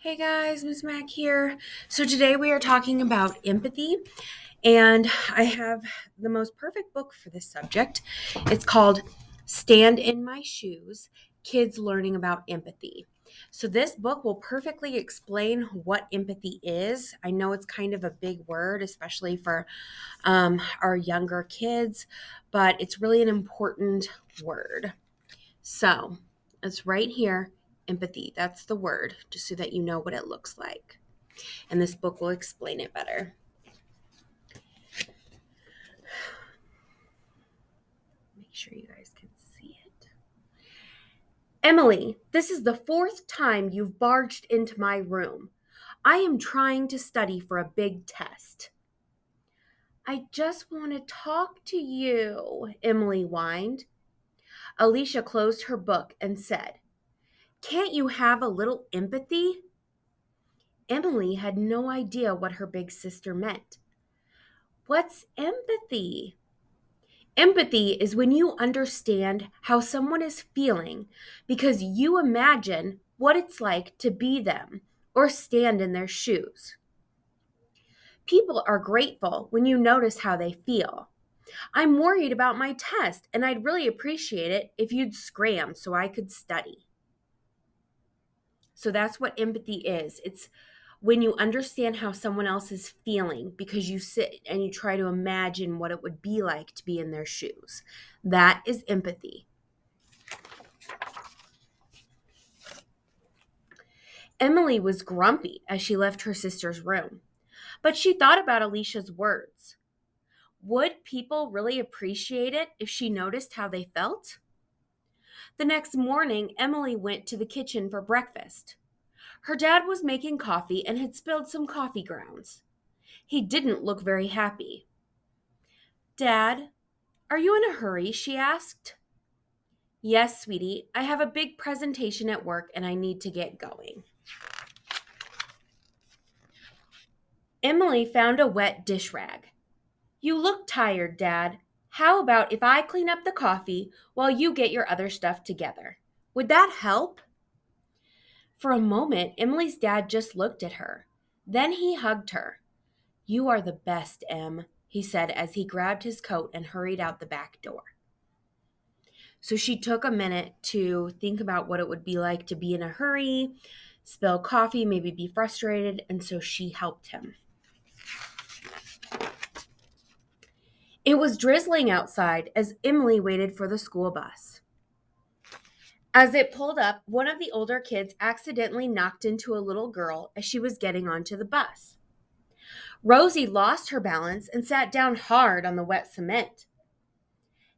Hey guys, Miss Mac here. So today we are talking about empathy, and I have the most perfect book for this subject. It's called Stand in My Shoes: Kids Learning About Empathy. So this book will perfectly explain what empathy is. I know it's kind of a big word, especially for our younger kids, but it's really an important word. So it's right here, empathy. That's the word, just so that you know what it looks like. And this book will explain it better. Make sure you guys can see it. Emily, this is the fourth time you've barged into my room. I am trying to study for a big test. I just want to talk to you, Emily whined. Alicia closed her book and said, "Can't you have a little empathy?" Emily had no idea what her big sister meant. What's empathy? Empathy is when you understand how someone is feeling because you imagine what it's like to be them or stand in their shoes. People are grateful when you notice how they feel. I'm worried about my test, and I'd really appreciate it if you'd scram so I could study. So that's what empathy is. It's when you understand how someone else is feeling because you sit and you try to imagine what it would be like to be in their shoes. That is empathy. Emily was grumpy as she left her sister's room, but she thought about Alicia's words. Would people really appreciate it if she noticed how they felt? The next morning, Emily went to the kitchen for breakfast. Her dad was making coffee and had spilled some coffee grounds. He didn't look very happy. "Dad, are you in a hurry?" she asked. "Yes, sweetie. I have a big presentation at work and I need to get going." Emily found a wet dish rag. "You look tired, Dad. How about if I clean up the coffee while you get your other stuff together? Would that help?" For a moment, Emily's dad just looked at her. Then he hugged her. "You are the best, Em," he said as he grabbed his coat and hurried out the back door. So she took a minute to think about what it would be like to be in a hurry, spill coffee, maybe be frustrated, and so she helped him. It was drizzling outside as Emily waited for the school bus. As it pulled up, one of the older kids accidentally knocked into a little girl as she was getting onto the bus. Rosie lost her balance and sat down hard on the wet cement.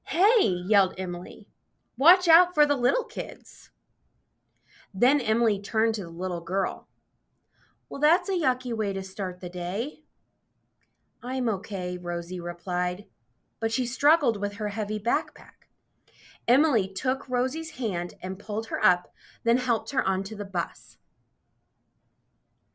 "Hey," yelled Emily, "watch out for the little kids." Then Emily turned to the little girl. "Well, that's a yucky way to start the day." "I'm okay," Rosie replied, but she struggled with her heavy backpack. Emily took Rosie's hand and pulled her up, then helped her onto the bus.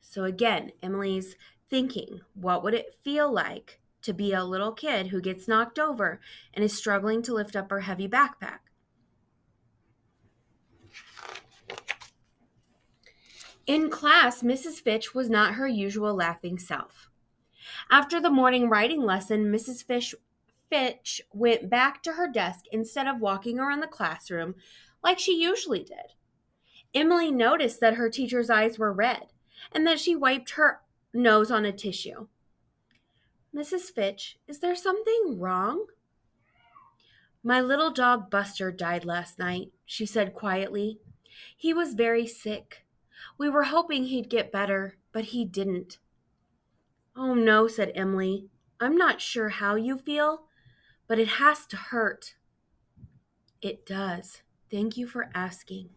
So again, Emily's thinking, what would it feel like to be a little kid who gets knocked over and is struggling to lift up her heavy backpack? In class, Mrs. Fitch was not her usual laughing self. After the morning writing lesson, Mrs. Fitch went back to her desk instead of walking around the classroom like she usually did. Emily noticed that her teacher's eyes were red and that she wiped her nose on a tissue. "Mrs. Fitch, is there something wrong?" "My little dog Buster died last night," she said quietly. "He was very sick. We were hoping he'd get better, but he didn't." "Oh no," said Emily. "I'm not sure how you feel, but it has to hurt." "It does. Thank you for asking."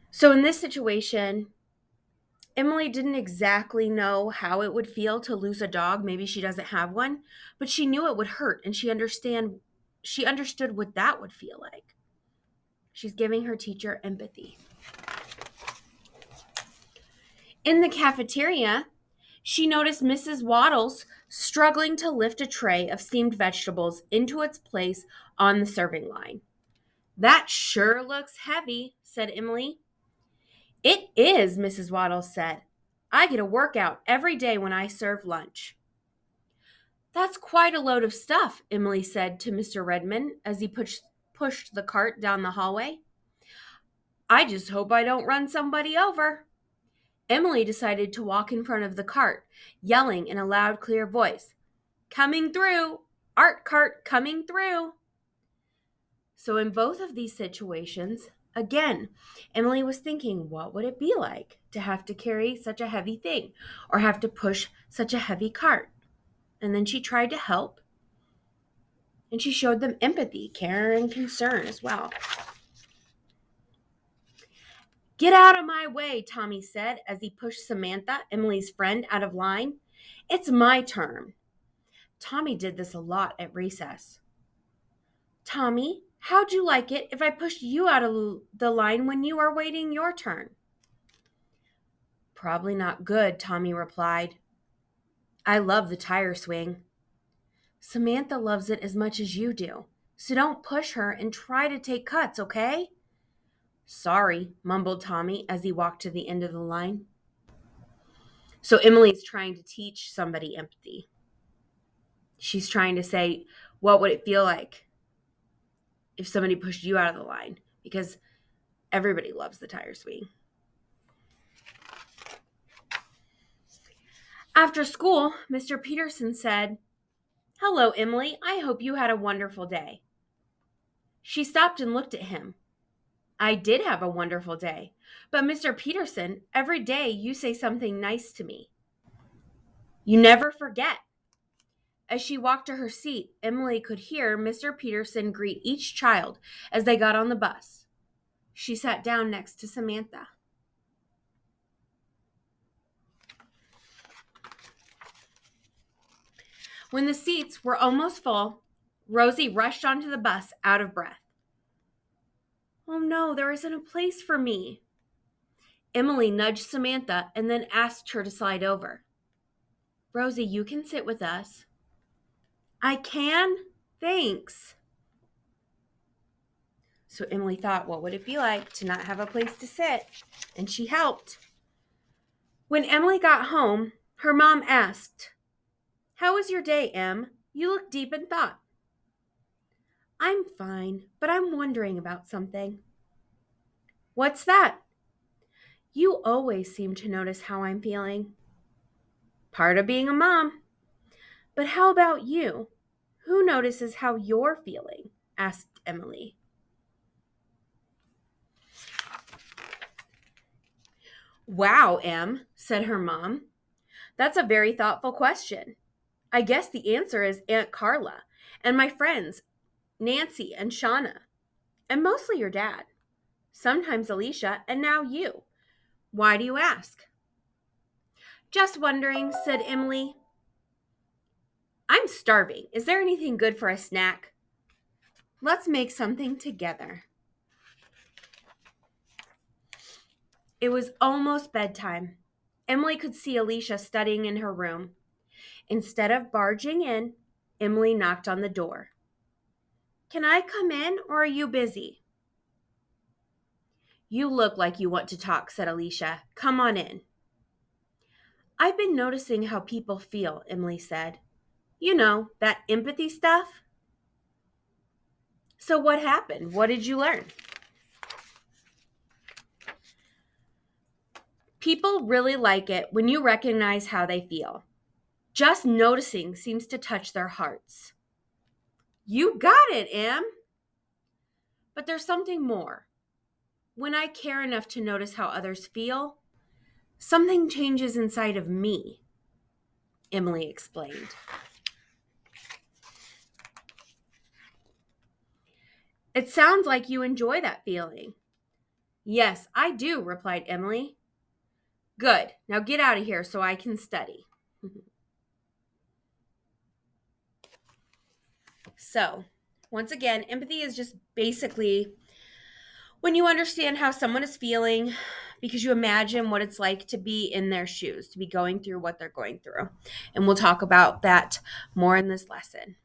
So in this situation, Emily didn't exactly know how it would feel to lose a dog. Maybe she doesn't have one, but she knew it would hurt and she understood what that would feel like. She's giving her teacher empathy. In the cafeteria, she noticed Mrs. Waddles struggling to lift a tray of steamed vegetables into its place on the serving line. "That sure looks heavy," said Emily. It is, Mrs. Waddles said. I get a workout every day when I serve lunch. That's quite a load of stuff, Emily said to Mr. Redmond as he pushed the cart down the hallway. I just hope I don't run somebody over. Emily decided to walk in front of the cart, yelling in a loud, clear voice, Coming through! Art cart coming through! So in both of these situations, again, Emily was thinking, what would it be like to have to carry such a heavy thing or have to push such a heavy cart? And then she tried to help, and she showed them empathy, care, and concern as well. Get out of my way, Tommy said as he pushed Samantha, Emily's friend, out of line. It's my turn. Tommy did this a lot at recess. Tommy, how'd you like it if I pushed you out of the line when you are waiting your turn? Probably not good, Tommy replied. I love the tire swing. Samantha loves it as much as you do, so don't push her and try to take cuts, okay? Sorry, mumbled Tommy as he walked to the end of the line. So Emily's trying to teach somebody empathy. She's trying to say, what would it feel like if somebody pushed you out of the line? Because everybody loves the tire swing. After school, Mr. Peterson said, Hello, Emily. I hope you had a wonderful day. She stopped and looked at him. I did have a wonderful day. But Mr. Peterson, every day you say something nice to me. You never forget. As she walked to her seat, Emily could hear Mr. Peterson greet each child as they got on the bus. She sat down next to Samantha. When the seats were almost full, Rosie rushed onto the bus out of breath. Oh no, there isn't a place for me. Emily nudged Samantha and then asked her to slide over. Rosie, you can sit with us. I can? Thanks. So Emily thought, what would it be like to not have a place to sit? And she helped. When Emily got home, her mom asked, How was your day, Em? You look deep in thought. I'm fine, but I'm wondering about something. What's that? You always seem to notice how I'm feeling. Part of being a mom. But how about you? Who notices how you're feeling? Asked Emily. Wow, Em, said her mom. That's a very thoughtful question. I guess the answer is Aunt Carla and my friends, Nancy and Shauna, and mostly your dad. Sometimes Alicia, and now you. Why do you ask? Just wondering, said Emily. I'm starving. Is there anything good for a snack? Let's make something together. It was almost bedtime. Emily could see Alicia studying in her room. Instead of barging in, Emily knocked on the door. Can I come in, or are you busy? You look like you want to talk, said Alicia. Come on in. I've been noticing how people feel, Emily said. You know, that empathy stuff. So what happened? What did you learn? People really like it when you recognize how they feel. Just noticing seems to touch their hearts. You got it, Em. But there's something more. When I care enough to notice how others feel, something changes inside of me, Emily explained. It sounds like you enjoy that feeling. Yes, I do, replied Emily. Good. Now get out of here so I can study. So, once again, empathy is just basically when you understand how someone is feeling because you imagine what it's like to be in their shoes, to be going through what they're going through. And we'll talk about that more in this lesson.